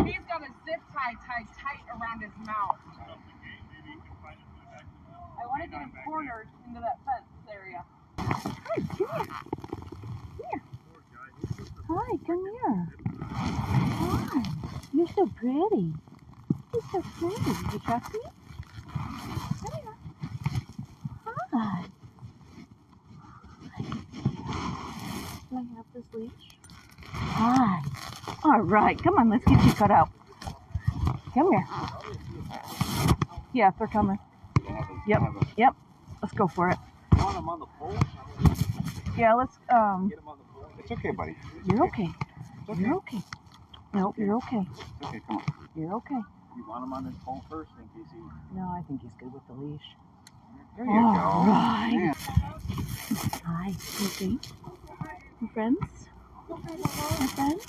He's got a zip tie tied tight around his mouth. I want to get him cornered into that fence area. Hi, come here. Hi, come here. Hi. You're so pretty. You're so pretty. You trust me? Come here. Hi. Can I have this leash? Hi. All right. Come on. Let's get you cut out. Come here. Yeah, they're coming. Yep. Yep. Let's go for it. Want him on the pole? Yeah, let's, Get him on the pole. It's okay, buddy. You're okay. You're okay. No, you're okay. It's okay, come on. You're okay. You want him on his pole first in case he... No, I think he's good with the leash. There you go. All right. Man. Hi, you okay? My friends? My friends?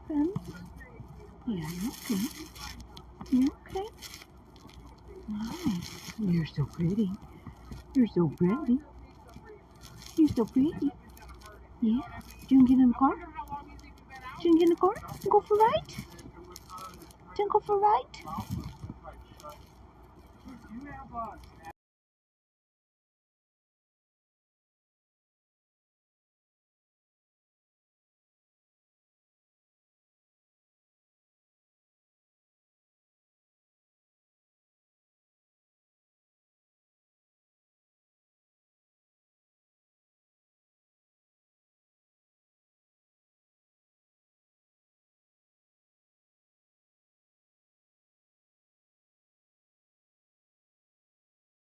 Friends? Yeah, you're okay. You're okay. Hi. You're so pretty. You're so pretty. You're so pretty. Yeah. You can get in the car? You can get in the car? Go for a ride? You can go for a ride?